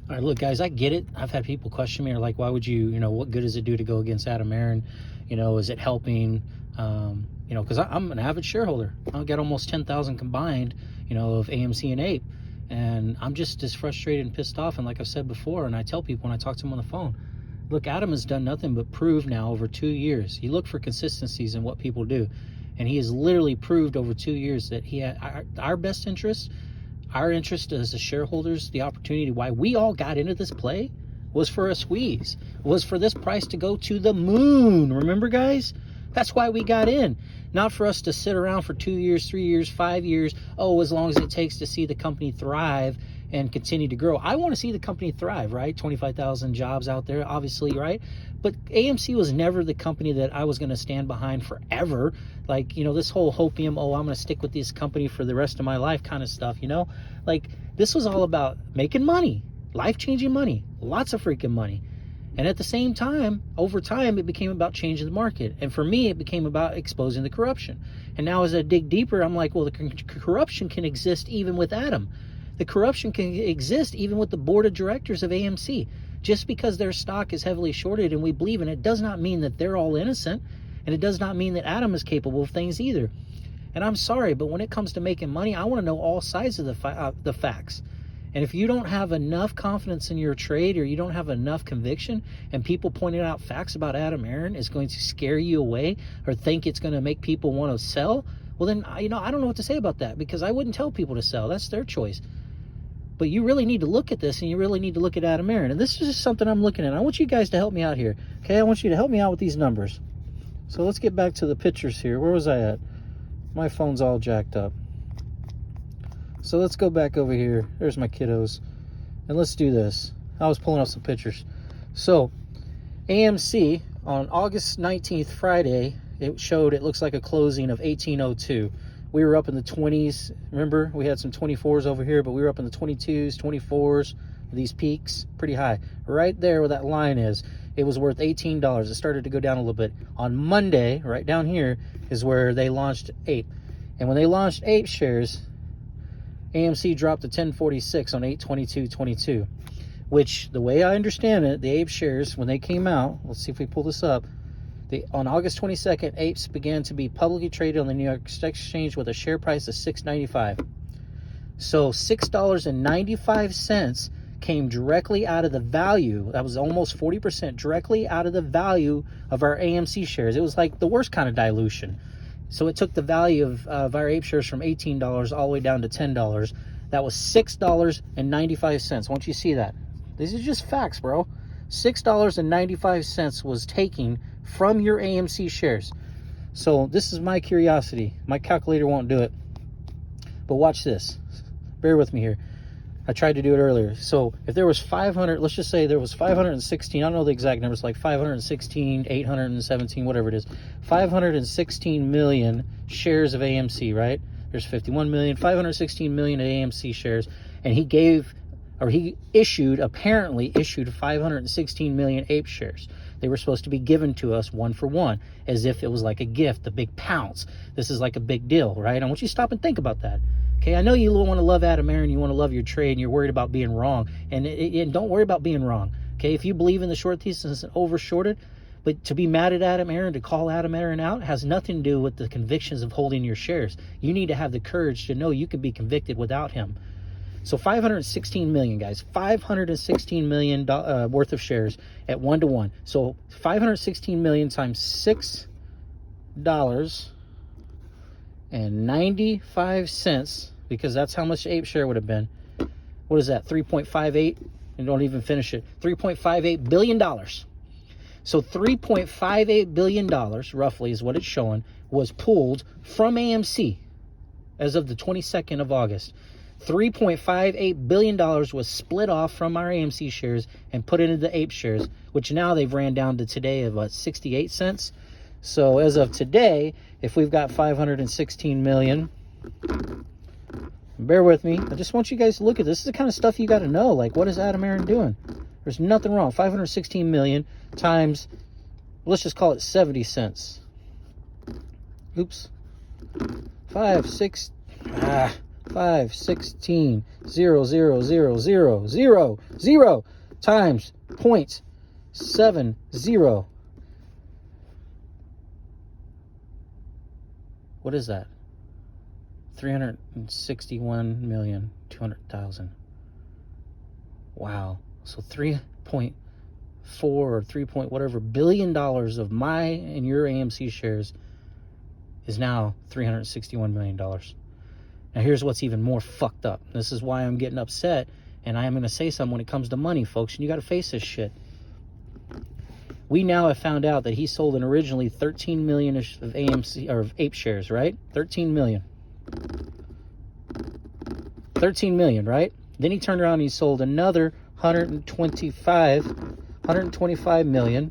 All right, look, guys, I get it. I've had people question me, or like, why would you, what good does it do to go against Adam Aron? Is it helping? Because I'm an avid shareholder. I've got almost 10,000 combined, of AMC and Ape. And I'm just as frustrated and pissed off. And like I've said before, and I tell people when I talk to them on the phone, look, Adam has done nothing but prove now over 2 years. You look for consistencies in what people do. And he has literally proved over 2 years that he had our best interest. Our interest as the shareholders, the opportunity why we all got into this play was for a squeeze, was for this price to go to the moon. Remember, guys? That's why we got in. Not for us to sit around for 2 years, 3 years, 5 years, as long as it takes to see the company thrive and continue to grow. I want to see the company thrive, right? 25,000 jobs out there, obviously, right? But AMC was never the company that I was going to stand behind forever. Like, this whole hopium, I'm going to stick with this company for the rest of my life kind of stuff, Like, this was all about making money, life-changing money, lots of freaking money. And at the same time, over time, it became about changing the market. And for me, it became about exposing the corruption. And now as I dig deeper, I'm like, well, the corruption can exist even with Adam. The corruption can exist even with the board of directors of AMC. Just because their stock is heavily shorted and we believe in it does not mean that they're all innocent. And it does not mean that Adam is capable of things either. And I'm sorry, but when it comes to making money, I want to know all sides of the facts. And if you don't have enough confidence in your trade, or you don't have enough conviction, and people pointing out facts about Adam Aron is going to scare you away, or think it's going to make people want to sell, well then, I don't know what to say about that, because I wouldn't tell people to sell. That's their choice. But you really need to look at this, and you really need to look at Adam Aron. And this is just something I'm looking at. I want you guys to help me out here. Okay, I want you to help me out with these numbers. So let's get back to the pictures here. Where was I at? My phone's all jacked up. So let's go back over here. There's my kiddos. And let's do this. I was pulling up some pictures. So AMC on August 19th, Friday, it looks like a closing of 1802. We were up in the 20s. Remember, we had some 24s over here, but we were up in the 22s, 24s, these peaks, pretty high. Right there where that line is, it was worth $18. It started to go down a little bit. On Monday, right down here, is where they launched Ape. And when they launched Ape shares, AMC dropped to 1046 on 8/22/22, which, the way I understand it, the Ape shares, when they came out, let's see if we pull this up, on August 22nd, Apes began to be publicly traded on the New York Stock Exchange with a share price of $6.95. So $6.95 came directly out of the value. That was almost 40% directly out of the value of our AMC shares. It was like the worst kind of dilution. So it took the value of our Ape shares from $18 all the way down to $10. That was $6.95. Won't you see that? These are just facts, bro. $6.95 was taking from your AMC shares. So this is my curiosity. My calculator won't do it. But watch this. Bear with me here. I tried to do it earlier. So if there was 500, let's just say there was 516, I don't know the exact numbers, like 516, 817, whatever it is. 516 million shares of AMC, right? There's 51 million, 516 million AMC shares. And he apparently issued 516 million Ape shares. They were supposed to be given to us one for one, as if it was like a gift, a big pounce. This is like a big deal, right? I want you to stop and think about that. Okay, I know you want to love Adam Aron, you want to love your trade, and you're worried about being wrong. And don't worry about being wrong. Okay, if you believe in the short thesis and over shorted, but to be mad at Adam Aron, to call Adam Aron out, has nothing to do with the convictions of holding your shares. You need to have the courage to know you can be convicted without him. So 516 million, guys, 516 million worth of shares at 1-to-1. So 516 million times $6.95, because that's how much Ape share would have been. What is that? 3.58, and don't even finish it. $3.58 billion. So $3.58 billion, roughly, is what it's showing, was pulled from AMC as of the 22nd of August. $3.58 billion was split off from our AMC shares and put into the Ape shares, which now they've ran down to today of 68 cents. So as of today, if we've got 516 million, bear with me. I just want you guys to look at this. This is the kind of stuff you got to know. Like, what is Adam Aron doing? There's nothing wrong. 516 million times, let's just call it 70 cents. Oops. 5, 6, 516 0 0 0 0 0 0 times 0.70. What is that? 361,200,000. Wow. So 3.4 or 3 point whatever billion dollars of my and your AMC shares is now $361 million. Now here's what's even more fucked up. This is why I'm getting upset, and I am going to say something when it comes to money, folks, and you got to face this shit. We now have found out that he sold an originally 13 million of AMC or of ape shares, right? 13 million. 13 million, right? Then he turned around and he sold another 125 million,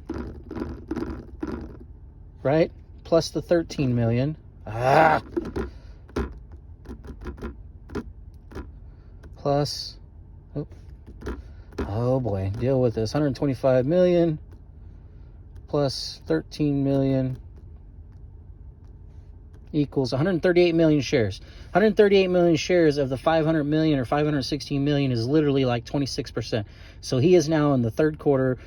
right? Plus the 13 million. Plus, oh boy, deal with this. 125 million plus 13 million equals 138 million shares. 138 million shares of the 500 million or 516 million is literally like 26%. So he is now in the third quarter,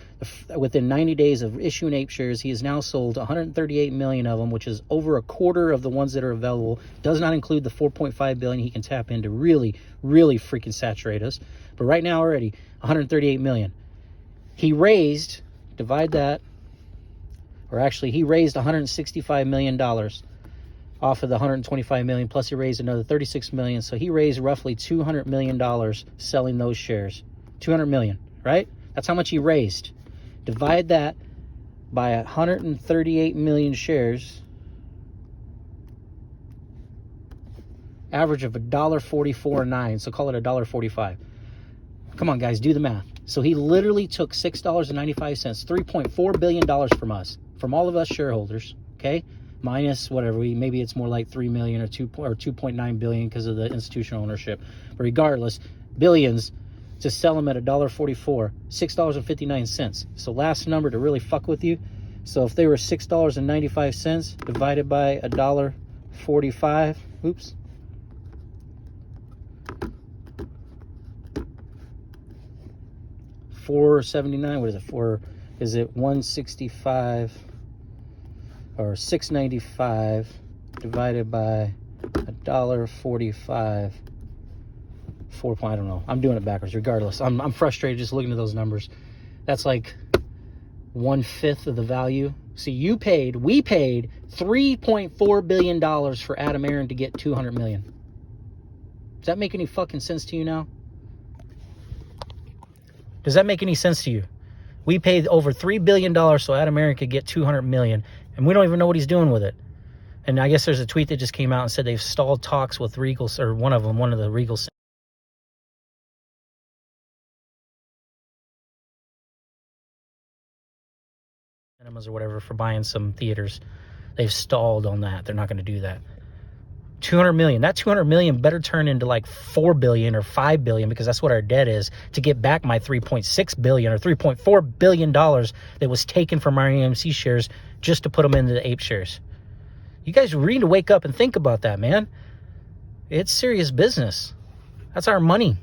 within 90 days of issuing ape shares, he has now sold 138 million of them, which is over a quarter of the ones that are available. Does not include the 4.5 billion he can tap into really, really freaking saturate us. But right now already, 138 million. He raised, divide that, or actually he raised $165 million off of the 125 million, plus he raised another 36 million. So he raised roughly $200 million selling those shares. 200 million, right? That's how much he raised. Divide that by 138 million shares. Average of $1.44.9. So call it $1.45. Come on, guys, do the math. So he literally took $6.95, $3.4 billion from us, from all of us shareholders, okay? Minus whatever, maybe it's more like 3 million or 2.9 billion because of the institutional ownership. But regardless, billions to sell them at $1.44, $6.59. So last number to really fuck with you. So if they were $6.95 divided by $1.45, oops. $4.79, what is it? Is it 165 or 695 divided by $1.45? I don't know. I'm doing it backwards. Regardless, I'm frustrated just looking at those numbers. That's like 1/5 of the value. See, we paid $3.4 billion for Adam Aron to get 200 million. Does that make any fucking sense to you now? Does that make any sense to you? We paid over $3 billion so Adam Aron could get 200 million, and we don't even know what he's doing with it. And I guess there's a tweet that just came out and said they've stalled talks with Regal, or one of the Regal cinemas or whatever for buying some theaters. They've stalled on that. They're not going to do that. 200 million. That 200 million better turn into like 4 billion or 5 billion, because that's what our debt is, to get back my 3.6 billion or 3.4 billion dollars that was taken from our AMC shares just to put them into the ape shares. You guys need to wake up and think about that, man. It's serious business. That's our money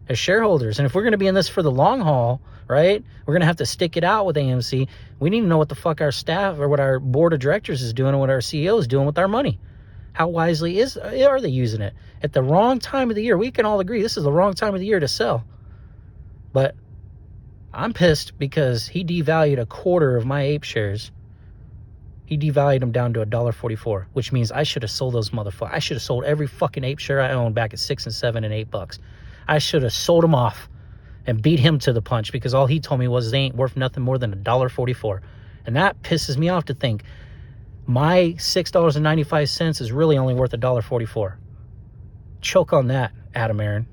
as shareholders. And if we're going to be in this for the long haul, right, we're going to have to stick it out with AMC. We need to know what the fuck our staff or what our board of directors is doing and what our CEO is doing with our money. How wisely are they using it? At the wrong time of the year. We can all agree this is the wrong time of the year to sell. But I'm pissed because he devalued a quarter of my ape shares. He devalued them down to $1.44, which means I should have sold those motherfuckers. I should have sold every fucking ape share I owned back at $6 and $7 and $8. I should have sold them off and beat him to the punch, because all he told me was they ain't worth nothing more than $1.44. And that pisses me off to think my $6.95 is really only worth $1.44. Choke on that, Adam Aron.